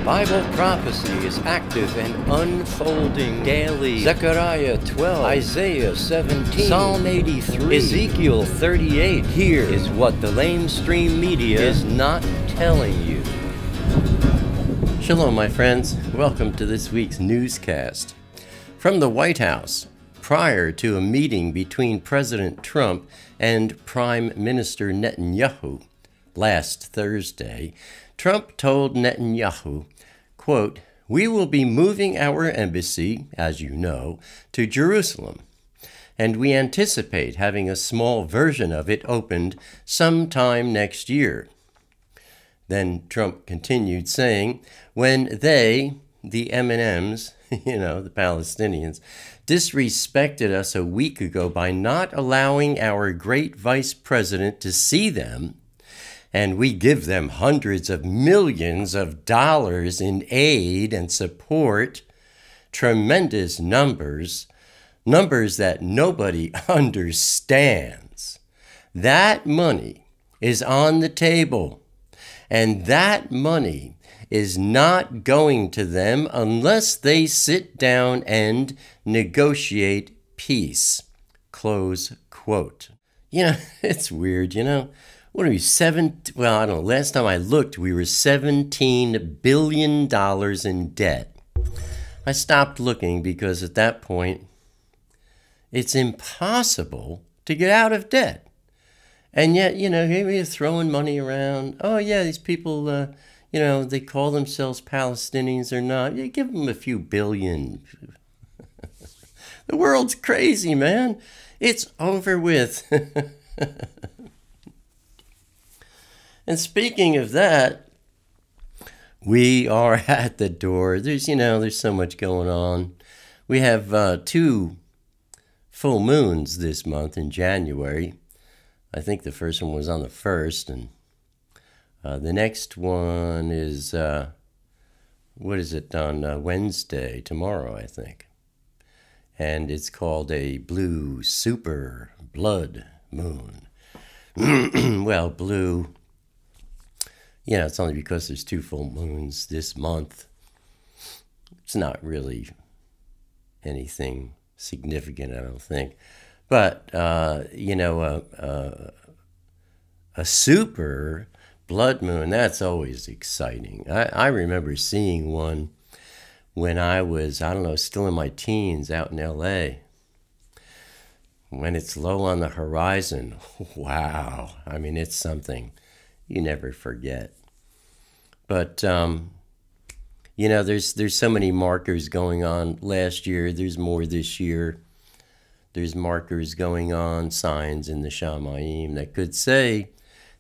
Bible prophecy is active and unfolding daily. Zechariah 12, Isaiah 17, Psalm 83, Ezekiel 38. Here is what the LameStream Media is not telling you. Shalom, my friends. Welcome to this week's newscast. From the White House, prior to a meeting between President Trump and Prime Minister Netanyahu last Thursday, Trump told Netanyahu, quote, "We will be moving our embassy, as you know, to Jerusalem, and we anticipate having a small version of it opened sometime next year." Then Trump continued saying, when they, the M&Ms, the Palestinians, disrespected us a week ago by not allowing our great vice president to see them, and we give them hundreds of millions of dollars in aid and support, tremendous numbers that nobody understands. That money is on the table, and that money is not going to them unless they sit down and negotiate peace. Close quote. It's weird, What are we, I don't know, last time I looked, we were $17 billion in debt. I stopped looking because at that point, it's impossible to get out of debt. And yet, here we are throwing money around. Oh, yeah, these people, they call themselves Palestinians or not. You give them a few billion. The world's crazy, man. It's over with. And speaking of that, we are at the door. There's so much going on. We have 2 full moons this month in January. I think the first one was on the 1st, and the next one is, on Wednesday, tomorrow, I think. And it's called a blue super blood moon. Well, blue... it's only because there's 2 full moons this month. It's not really anything significant, I don't think. But, a super blood moon, that's always exciting. I remember seeing one when I was, still in my teens out in L.A., when it's low on the horizon. Wow. It's something you never forget. But, there's so many markers going on last year. There's more this year. There's markers going on, signs in the Shamayim that could say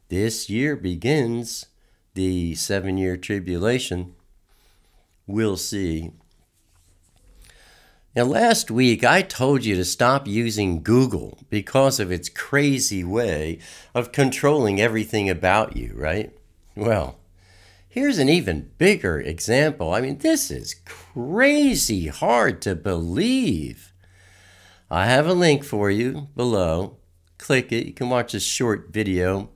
this year begins the 7-year tribulation. We'll see. Now, last week, I told you to stop using Google because of its crazy way of controlling everything about you, right? Well, here's an even bigger example. This is crazy hard to believe. I have a link for you below. Click it. You can watch this short video.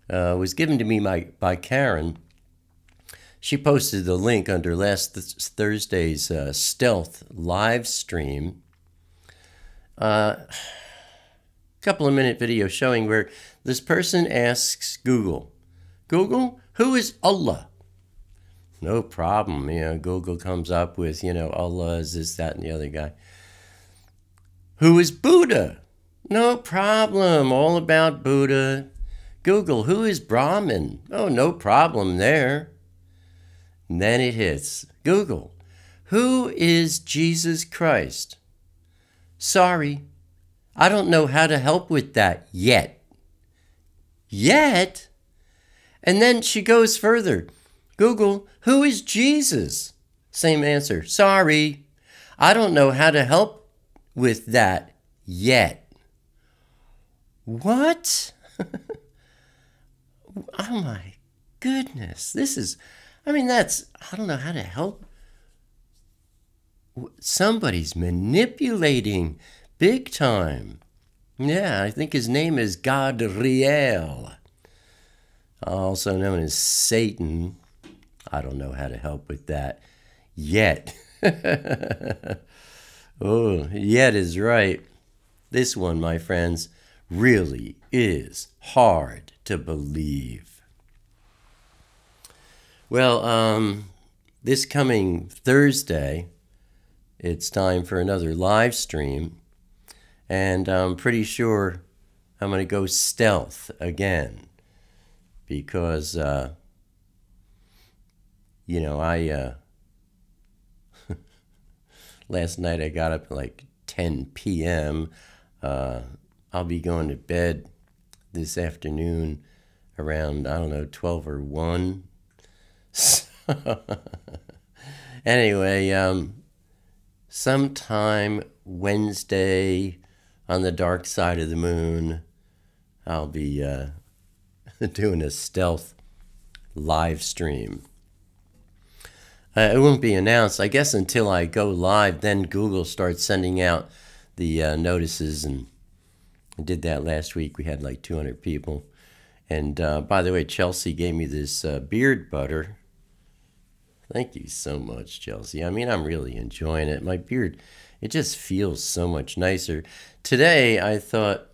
It was given to me by Karen. She posted the link under last Thursday's stealth live stream. Couple of minute video showing where this person asks Google, who is Allah? No problem. Google comes up with, Allah is this, that, and the other guy. Who is Buddha? No problem. All about Buddha. Google, who is Brahman? Oh, no problem there. And then it hits. Google, who is Jesus Christ? Sorry, I don't know how to help with that yet. Yet? And then she goes further. Google, who is Jesus? Same answer. Sorry, I don't know how to help with that yet. What? Oh my goodness. This is, I don't know how to help. Somebody's manipulating big time. Yeah, I think his name is Gadriel, also known as Satan. I don't know how to help with that yet. Oh, yet is right. This one, my friends, really is hard to believe. Well, this coming Thursday, it's time for another live stream, and I'm pretty sure I'm going to go stealth again because, last night I got up at like 10 p.m. I'll be going to bed this afternoon around, 12 or 1. Anyway, sometime Wednesday on the dark side of the moon, I'll be doing a stealth live stream. It won't be announced, I guess, until I go live. Then Google starts sending out the notices, and I did that last week. We had like 200 people. And by the way, Chelsea gave me this beard butter. Thank you so much, Chelsea. I mean, I'm really enjoying it. My beard, it just feels so much nicer. Today, I thought,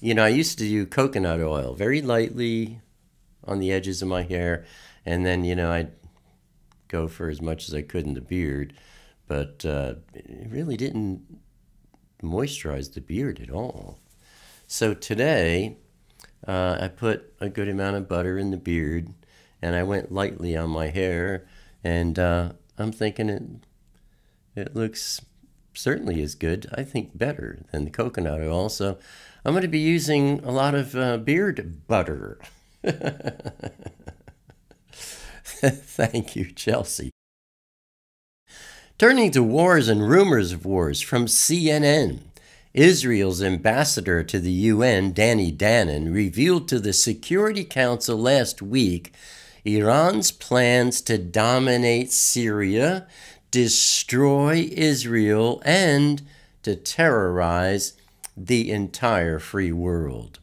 I used to do coconut oil very lightly on the edges of my hair, and then, I'd go for as much as I could in the beard, but it really didn't moisturize the beard at all. So today, I put a good amount of butter in the beard, and I went lightly on my hair, and I'm thinking it looks certainly as good, I think better than the coconut oil. So I'm going to be using a lot of beard butter. Thank you, Chelsea. Turning to wars and rumors of wars from CNN, Israel's ambassador to the UN, Danny Danon, revealed to the Security Council last week Iran's plans to dominate Syria, destroy Israel, and to terrorize the entire free world.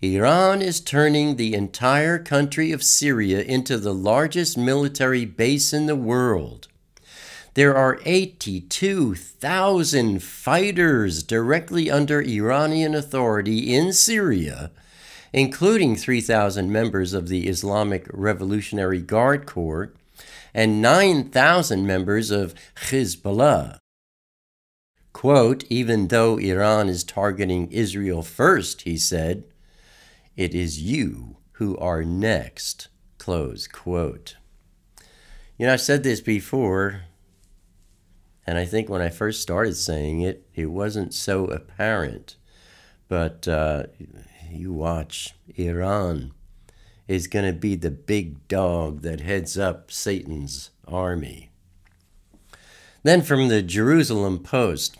Iran is turning the entire country of Syria into the largest military base in the world. There are 82,000 fighters directly under Iranian authority in Syria, including 3,000 members of the Islamic Revolutionary Guard Corps and 9,000 members of Hezbollah. Quote, even though Iran is targeting Israel first, he said, it is you who are next, close quote. I've said this before, and I think when I first started saying it, it wasn't so apparent. But you watch, Iran is going to be the big dog that heads up Satan's army. Then from the Jerusalem Post,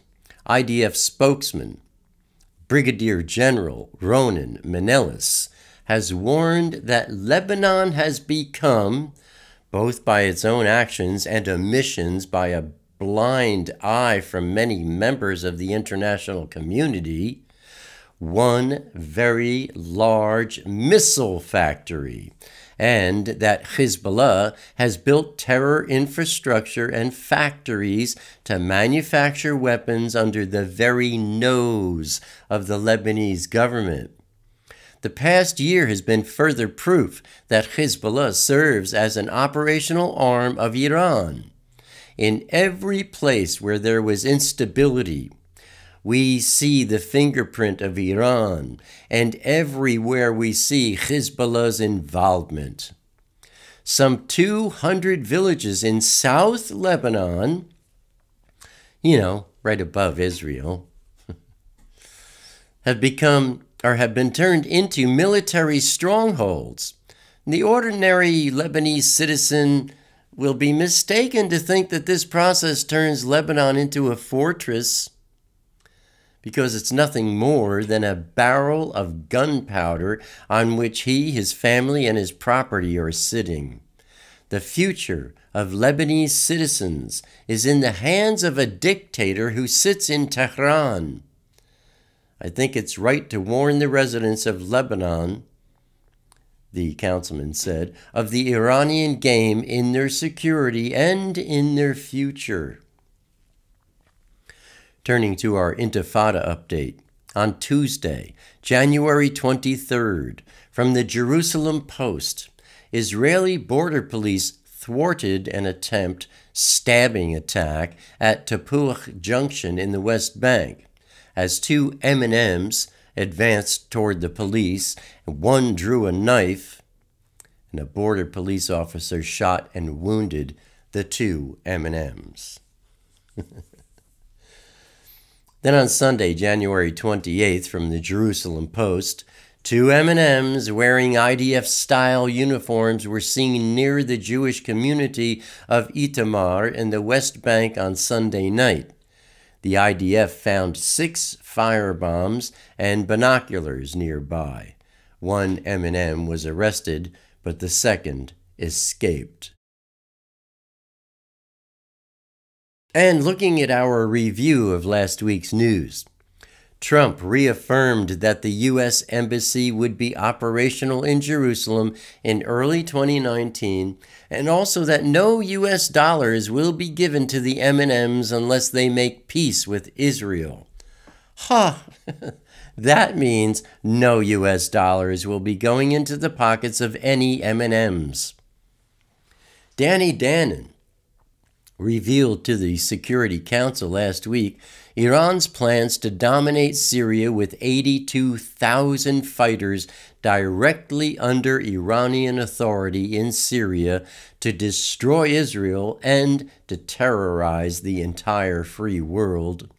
IDF spokesman Brigadier General Ronen Menelis has warned that Lebanon has become, both by its own actions and omissions by a blind eye from many members of the international community, one very large missile factory, and that Hezbollah has built terror infrastructure and factories to manufacture weapons under the very nose of the Lebanese government. The past year has been further proof that Hezbollah serves as an operational arm of Iran. In every place where there was instability, we see the fingerprint of Iran, and everywhere we see Hezbollah's involvement. Some 200 villages in South Lebanon, right above Israel, have been turned into military strongholds. The ordinary Lebanese citizen will be mistaken to think that this process turns Lebanon into a fortress, because it's nothing more than a barrel of gunpowder on which he, his family, and his property are sitting. The future of Lebanese citizens is in the hands of a dictator who sits in Tehran. I think it's right to warn the residents of Lebanon the councilman said, of the Iranian game in their security and in their future. Turning to our Intifada update, on Tuesday, January 23rd, from the Jerusalem Post, Israeli border police thwarted an stabbing attack at Tapuach Junction in the West Bank, as two M&Ms advanced toward the police. One drew a knife, and a border police officer shot and wounded the two M&Ms. Then on Sunday, January 28th, from the Jerusalem Post, two M&Ms wearing IDF-style uniforms were seen near the Jewish community of Itamar in the West Bank on Sunday night. The IDF found 6 firebombs and binoculars nearby. One M&M was arrested, but the second escaped. And looking at our review of last week's news, Trump reaffirmed that the U.S. Embassy would be operational in Jerusalem in early 2019, and also that no U.S. dollars will be given to the M&Ms unless they make peace with Israel. That means no U.S. dollars will be going into the pockets of any M&Ms. Danny Danon revealed to the Security Council last week Iran's plans to dominate Syria with 82,000 fighters directly under Iranian authority in Syria to destroy Israel and to terrorize the entire free world.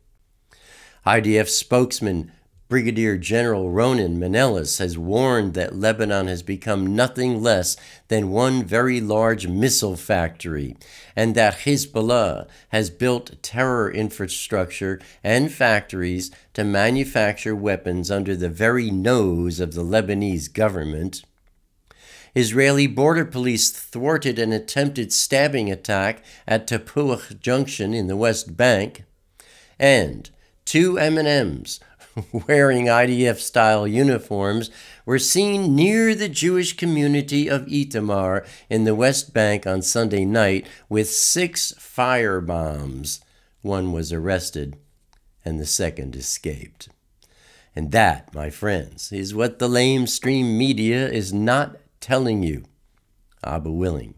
IDF spokesman Brigadier General Ronen Manelis has warned that Lebanon has become nothing less than one very large missile factory, and that Hezbollah has built terror infrastructure and factories to manufacture weapons under the very nose of the Lebanese government. Israeli border police thwarted an attempted stabbing attack at Tapuach Junction in the West Bank, and two M&Ms wearing IDF-style uniforms were seen near the Jewish community of Itamar in the West Bank on Sunday night with 6 firebombs. One was arrested, and the second escaped. And that, my friends, is what the LameStream Media is not telling you. Abba willing,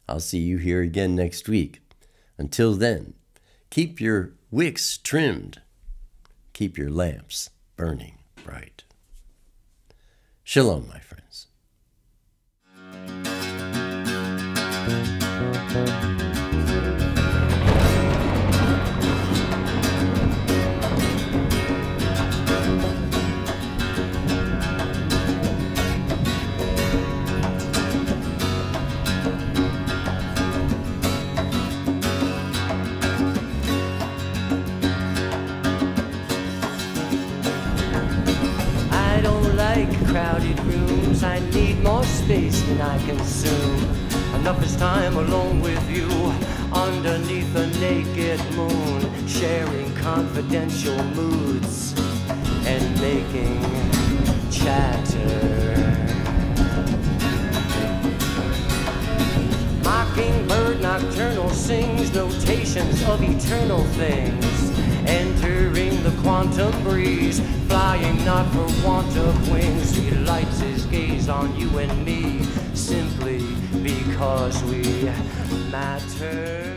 I'll see you here again next week. Until then, keep your wicks trimmed. Keep your lamps burning bright. Shalom, my friends. Crowded rooms, I need more space than I consume. Enough is time alone with you, underneath a naked moon, sharing confidential moods and making chatter. Mockingbird nocturnal sings notations of eternal things, entering the quantum breeze, flying not for want of wings. He lights his gaze on you and me, simply because we matter.